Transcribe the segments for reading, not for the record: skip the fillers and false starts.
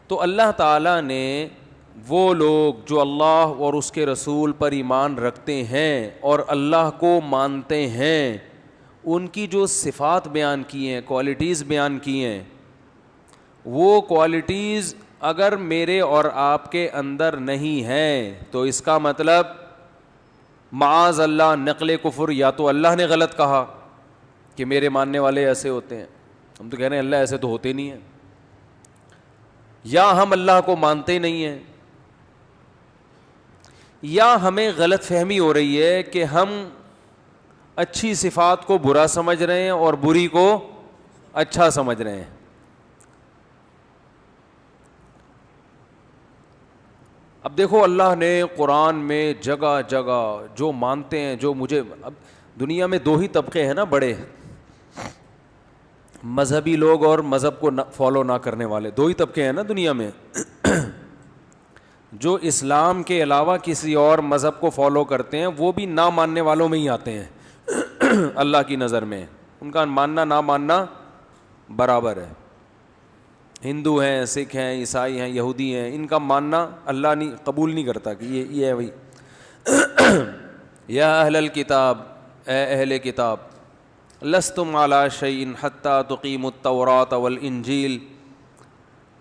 تو اللہ تعالیٰ نے وہ لوگ جو اللہ اور اس کے رسول پر ایمان رکھتے ہیں اور اللہ کو مانتے ہیں، ان کی جو صفات بیان کی ہیں، کوالٹیز بیان کی ہیں، وہ کوالٹیز اگر میرے اور آپ کے اندر نہیں ہیں تو اس کا مطلب معاذ اللہ نقل کفر، یا تو اللہ نے غلط کہا کہ میرے ماننے والے ایسے ہوتے ہیں، ہم تو کہہ رہے ہیں اللہ ایسے تو ہوتے نہیں ہیں، یا ہم اللہ کو مانتے نہیں ہیں، یا ہمیں غلط فہمی ہو رہی ہے کہ ہم اچھی صفات کو برا سمجھ رہے ہیں اور بری کو اچھا سمجھ رہے ہیں۔ اب دیکھو اللہ نے قرآن میں جگہ جگہ جو مانتے ہیں، جو مجھے، اب دنیا میں دو ہی طبقے ہیں نا بڑے، مذہبی لوگ اور مذہب کو فالو نہ کرنے والے، دو ہی طبقے ہیں نا دنیا میں۔ جو اسلام کے علاوہ کسی اور مذہب کو فالو کرتے ہیں وہ بھی نہ ماننے والوں میں ہی آتے ہیں اللہ کی نظر میں، ان کا ماننا نہ ماننا برابر ہے۔ ہندو ہیں، سکھ ہیں، عیسائی ہیں، یہودی ہیں، ان کا ماننا اللہ نہیں قبول نہیں کرتا کہ یہ ہے وہی۔ یا اہل الکتاب، اے اہل کتاب، لستم علی شیء حتی تقیموا التوراۃ والانجیل،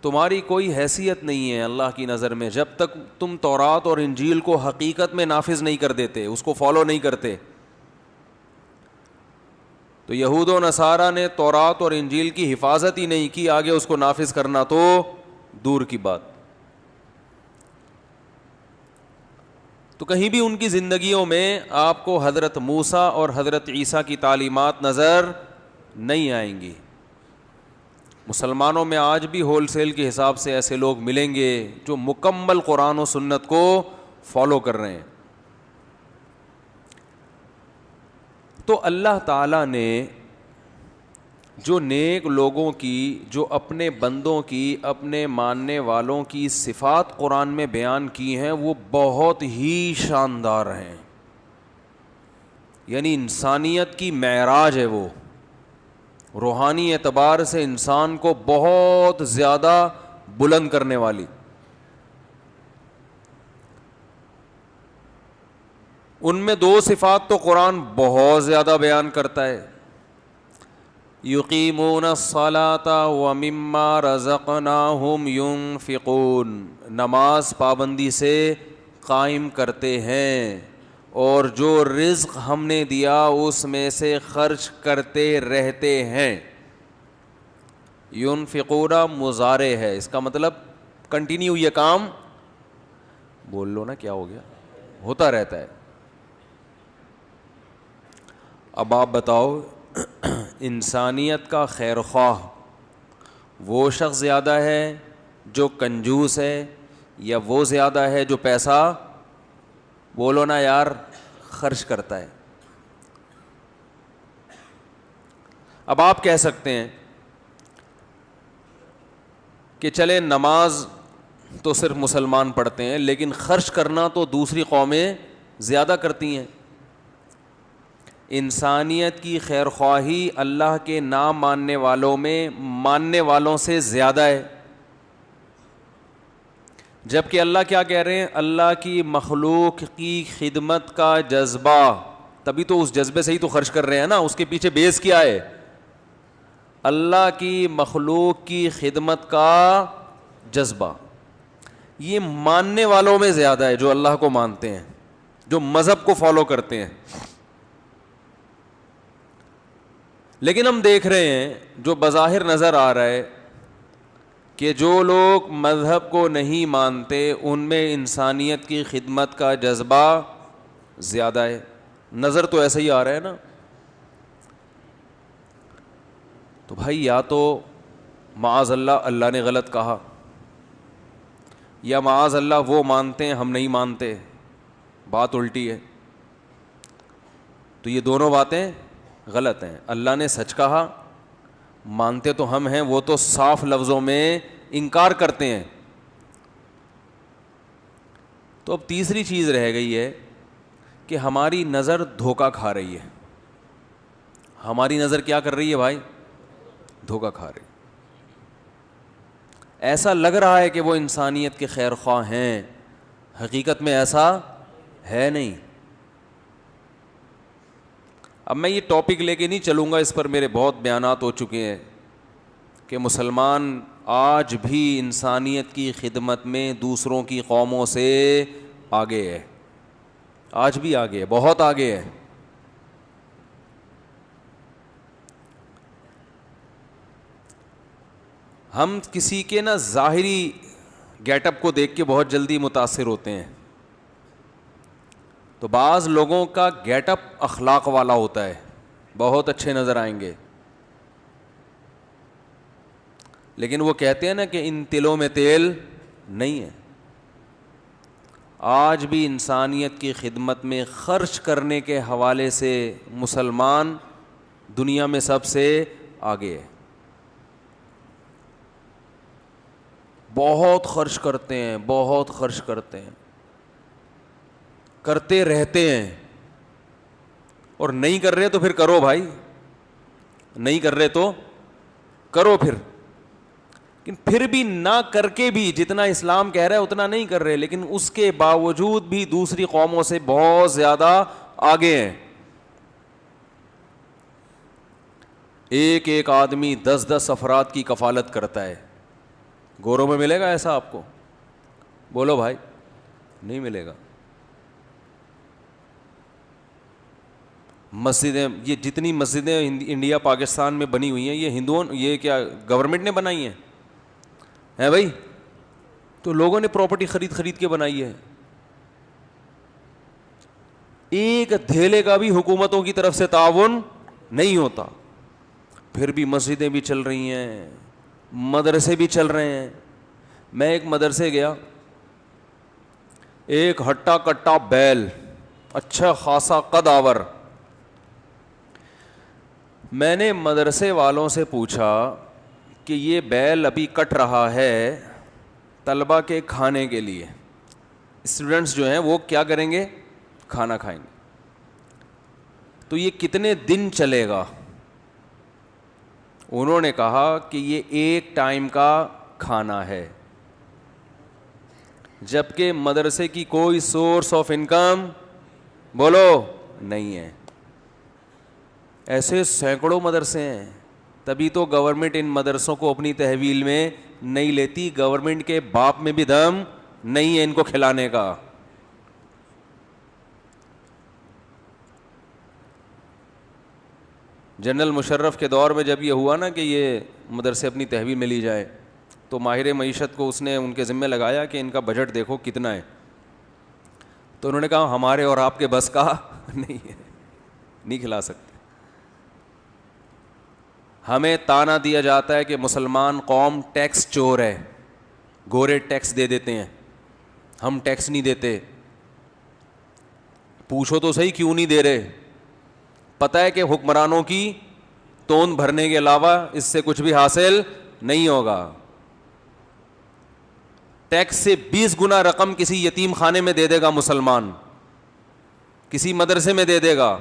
تمہاری کوئی حیثیت نہیں ہے اللہ کی نظر میں جب تک تم تورات اور انجیل کو حقیقت میں نافذ نہیں کر دیتے، اس کو فالو نہیں کرتے۔ تو یہود و نصارہ نے تورات اور انجیل کی حفاظت ہی نہیں کی، آگے اس کو نافذ کرنا تو دور کی بات۔ تو کہیں بھی ان کی زندگیوں میں آپ کو حضرت موسیٰ اور حضرت عیسیٰ کی تعلیمات نظر نہیں آئیں گی۔ مسلمانوں میں آج بھی ہول سیل کے حساب سے ایسے لوگ ملیں گے جو مکمل قرآن و سنت کو فالو کر رہے ہیں۔ تو اللہ تعالیٰ نے جو نیک لوگوں کی، جو اپنے بندوں کی، اپنے ماننے والوں کی صفات قرآن میں بیان کی ہیں وہ بہت ہی شاندار ہیں، یعنی انسانیت کی معراج ہے، وہ روحانی اعتبار سے انسان کو بہت زیادہ بلند کرنے والی۔ ان میں دو صفات تو قرآن بہت زیادہ بیان کرتا ہے، یقیمون الصلاۃ ومما رزقناہم ینفقون، نماز پابندی سے قائم کرتے ہیں اور جو رزق ہم نے دیا اس میں سے خرچ کرتے رہتے ہیں۔ ینفقون مضارع ہے، اس کا مطلب کنٹینیو، یہ کام بول لو نا کیا ہو گیا، ہوتا رہتا ہے۔ اب آپ بتاؤ انسانیت کا خیر خواہ وہ شخص زیادہ ہے جو کنجوس ہے، یا وہ زیادہ ہے جو پیسہ بولو نا یار خرچ کرتا ہے؟ اب آپ کہہ سکتے ہیں کہ چلے نماز تو صرف مسلمان پڑھتے ہیں لیکن خرچ کرنا تو دوسری قومیں زیادہ کرتی ہیں۔ انسانیت کی خیر خواہی اللہ کے نہ ماننے والوں میں ماننے والوں سے زیادہ ہے، جبکہ اللہ کیا کہہ رہے ہیں؟ اللہ کی مخلوق کی خدمت کا جذبہ، تبھی تو اس جذبے سے ہی تو خرچ کر رہے ہیں نا، اس کے پیچھے بیس کیا ہے؟ اللہ کی مخلوق کی خدمت کا جذبہ، یہ ماننے والوں میں زیادہ ہے جو اللہ کو مانتے ہیں، جو مذہب کو فالو کرتے ہیں۔ لیکن ہم دیکھ رہے ہیں جو بظاہر نظر آ رہا ہے کہ جو لوگ مذہب کو نہیں مانتے ان میں انسانیت کی خدمت کا جذبہ زیادہ ہے، نظر تو ایسا ہی آ رہا ہے نا۔ تو بھائی یا تو معاذ اللہ اللہ نے غلط کہا، یا معاذ اللہ وہ مانتے ہیں ہم نہیں مانتے، بات الٹی ہے۔ تو یہ دونوں باتیں غلط ہیں، اللہ نے سچ کہا، مانتے تو ہم ہیں، وہ تو صاف لفظوں میں انکار کرتے ہیں۔ تو اب تیسری چیز رہ گئی ہے کہ ہماری نظر دھوکہ کھا رہی ہے۔ ہماری نظر کیا کر رہی ہے بھائی؟ دھوکہ کھا رہی۔ ایسا لگ رہا ہے کہ وہ انسانیت کے خیر خواہ ہیں، حقیقت میں ایسا ہے نہیں۔ اب میں یہ ٹاپک لے کے نہیں چلوں گا، اس پر میرے بہت بیانات ہو چکے ہیں کہ مسلمان آج بھی انسانیت کی خدمت میں دوسروں کی قوموں سے آگے ہے، آج بھی آگے ہے، بہت آگے ہے۔ ہم کسی کے نا ظاہری گیٹ اپ کو دیکھ کے بہت جلدی متاثر ہوتے ہیں، تو بعض لوگوں کا گیٹ اپ اخلاق والا ہوتا ہے، بہت اچھے نظر آئیں گے، لیکن وہ کہتے ہیں نا کہ ان تلوں میں تیل نہیں ہے۔ آج بھی انسانیت کی خدمت میں خرچ کرنے کے حوالے سے مسلمان دنیا میں سب سے آگے ہے، بہت خرچ کرتے ہیں، بہت خرچ کرتے ہیں، کرتے رہتے ہیں، اور نہیں کر رہے تو پھر کرو بھائی، نہیں کر رہے تو کرو پھر، لیکن پھر بھی نہ کر کے بھی جتنا اسلام کہہ رہا ہے اتنا نہیں کر رہے، لیکن اس کے باوجود بھی دوسری قوموں سے بہت زیادہ آگے ہیں۔ ایک ایک آدمی 10 افراد کی کفالت کرتا ہے، گوروں میں ملے گا ایسا آپ کو؟ بولو بھائی، نہیں ملے گا۔ مسجدیں، یہ جتنی مسجدیں انڈیا پاکستان میں بنی ہوئی ہیں، یہ ہندوؤں، یہ کیا گورنمنٹ نے بنائی ہیں؟ ہے بھائی، تو لوگوں نے پراپرٹی خرید خرید کے بنائی ہے۔ ایک دھیلے کا بھی حکومتوں کی طرف سے تعاون نہیں ہوتا، پھر بھی مسجدیں بھی چل رہی ہیں، مدرسے بھی چل رہے ہیں۔ میں ایک مدرسے گیا، ایک ہٹا کٹا بیل، اچھا خاصا قد آور۔ میں نے مدرسے والوں سے پوچھا کہ یہ بیل ابھی کٹ رہا ہے طلبہ کے کھانے کے لیے، اسٹوڈنٹس جو ہیں وہ کیا کریں گے؟ کھانا کھائیں گے، تو یہ کتنے دن چلے گا؟ انہوں نے کہا کہ یہ ایک ٹائم کا کھانا ہے، جبکہ مدرسے کی کوئی سورس آف انکم بولو نہیں ہے۔ ایسے سینکڑوں مدرسے ہیں، تبھی تو گورنمنٹ ان مدرسوں کو اپنی تحویل میں نہیں لیتی، گورنمنٹ کے باپ میں بھی دم نہیں ہے ان کو کھلانے کا۔ جنرل مشرف کے دور میں جب یہ ہوا نا کہ یہ مدرسے اپنی تحویل میں لی جائے، تو ماہر معیشت کو اس نے ان کے ذمہ لگایا کہ ان کا بجٹ دیکھو کتنا ہے، تو انہوں نے کہا ہمارے اور آپ کے بس کا نہیں ہے، نہیں کھلا سکتے۔ ہمیں تانا دیا جاتا ہے کہ مسلمان قوم ٹیکس چور ہے، گورے ٹیکس دے دیتے ہیں، ہم ٹیکس نہیں دیتے۔ پوچھو تو صحیح کیوں نہیں دے رہے؟ پتہ ہے کہ حکمرانوں کی توند بھرنے کے علاوہ اس سے کچھ بھی حاصل نہیں ہوگا۔ ٹیکس سے 20 گنا رقم کسی یتیم خانے میں دے دے گا مسلمان، کسی مدرسے میں دے دے گا،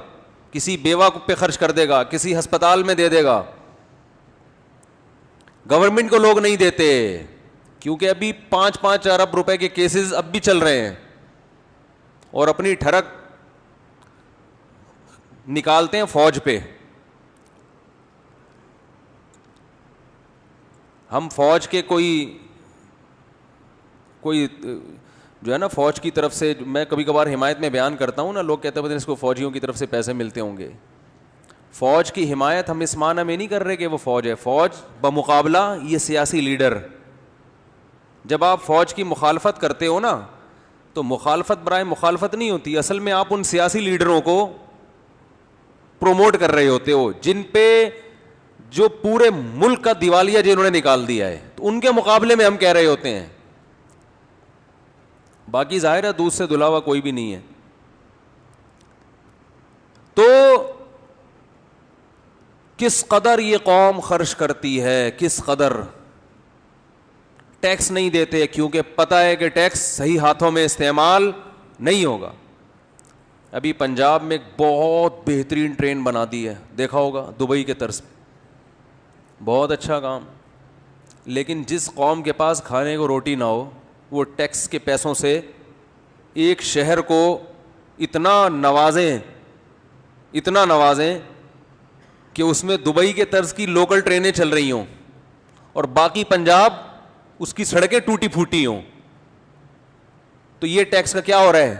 کسی بیوہ پہ خرچ کر دے گا، کسی ہسپتال میں دے دے گا۔ گورنمنٹ کو لوگ نہیں دیتے کیونکہ ابھی 5-5 ارب روپے کے کیسز اب بھی چل رہے ہیں، اور اپنی ٹھڑک نکالتے ہیں فوج پہ۔ ہم فوج کے کوئی جو ہے نا فوج کی طرف سے، میں کبھی کبھار حمایت میں بیان کرتا ہوں نا، لوگ کہتے ہیں اس کو فوجیوں کی طرف سے پیسے ملتے ہوں گے۔ فوج کی حمایت ہم اس معنی میں نہیں کر رہے کہ وہ فوج ہے، فوج بمقابلہ یہ سیاسی لیڈر۔ جب آپ فوج کی مخالفت کرتے ہو نا، تو مخالفت برائے مخالفت نہیں ہوتی، اصل میں آپ ان سیاسی لیڈروں کو پروموٹ کر رہے ہوتے ہو جن پہ جو پورے ملک کا دیوالیہ جنہوں نے نکال دیا ہے، تو ان کے مقابلے میں ہم کہہ رہے ہوتے ہیں۔ باقی ظاہر ہے دودھ سے دھلا ہوا کوئی بھی نہیں ہے۔ تو کس قدر یہ قوم خرچ کرتی ہے، کس قدر ٹیکس نہیں دیتے، کیونکہ پتہ ہے کہ ٹیکس صحیح ہاتھوں میں استعمال نہیں ہوگا۔ ابھی پنجاب میں ایک بہت بہترین ٹرین بنا دی ہے، دیکھا ہوگا، دبئی کے طرز پہ، بہت اچھا کام، لیکن جس قوم کے پاس کھانے کو روٹی نہ ہو وہ ٹیکس کے پیسوں سے ایک شہر کو اتنا نوازیں کہ اس میں دبئی کے طرز کی لوکل ٹرینیں چل رہی ہوں اور باقی پنجاب اس کی سڑکیں ٹوٹی پھوٹی ہوں. تو یہ ٹیکس کا کیا ہو رہا ہے؟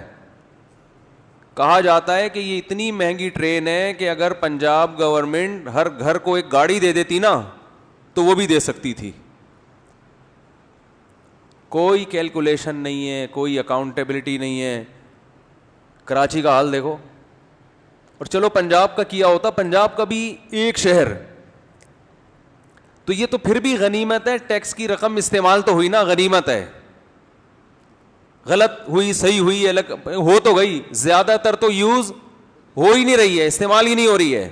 کہا جاتا ہے کہ یہ اتنی مہنگی ٹرین ہے کہ اگر پنجاب گورنمنٹ ہر گھر کو ایک گاڑی دے دیتی نا تو وہ بھی دے سکتی تھی. کوئی کیلکولیشن نہیں ہے, کوئی اکاؤنٹیبلٹی نہیں ہے. کراچی کا حال دیکھو, اور چلو پنجاب کا کیا ہوتا, پنجاب کا بھی ایک شہر, تو یہ تو پھر بھی غنیمت ہے. ٹیکس کی رقم استعمال تو ہوئی نا, غنیمت ہے. غلط ہوئی صحیح ہوئی الگ ہو تو گئی, زیادہ تر تو یوز ہو ہی نہیں رہی ہے, استعمال ہی نہیں ہو رہی ہے.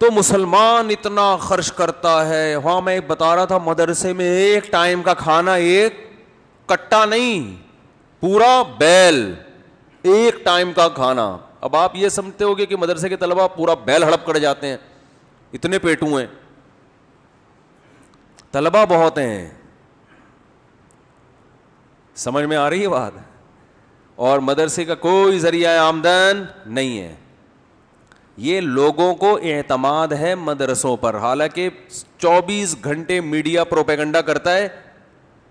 تو مسلمان اتنا خرچ کرتا ہے. وہاں میں بتا رہا تھا مدرسے میں ایک ٹائم کا کھانا, ایک کٹا نہیں, پورا بیل, ایک ٹائم کا کھانا. اب آپ یہ سمجھتے ہو گے کہ مدرسے کے طلبہ پورا بیل ہڑپ کر جاتے ہیں, اتنے پیٹوں ہیں. طلبہ بہت ہیں, سمجھ میں آ رہی ہے بات, اور مدرسے کا کوئی ذریعہ آمدن نہیں ہے. یہ لوگوں کو اعتماد ہے مدرسوں پر, حالانکہ 24 گھنٹے میڈیا پروپیگنڈا کرتا ہے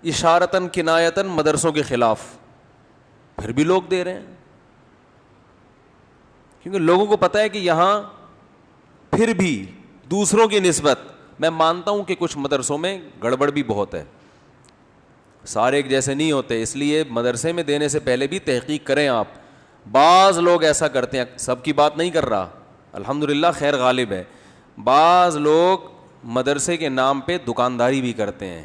اشارتاً کنایتاً مدرسوں کے خلاف, پھر بھی لوگ دے رہے ہیں. کیونکہ لوگوں کو پتہ ہے کہ یہاں پھر بھی دوسروں کی نسبت, میں مانتا ہوں کہ کچھ مدرسوں میں گڑبڑ بھی بہت ہے, سارے ایک جیسے نہیں ہوتے, اس لیے مدرسے میں دینے سے پہلے بھی تحقیق کریں آپ. بعض لوگ ایسا کرتے ہیں, سب کی بات نہیں کر رہا, الحمدللہ خیر غالب ہے, بعض لوگ مدرسے کے نام پہ دکانداری بھی کرتے ہیں.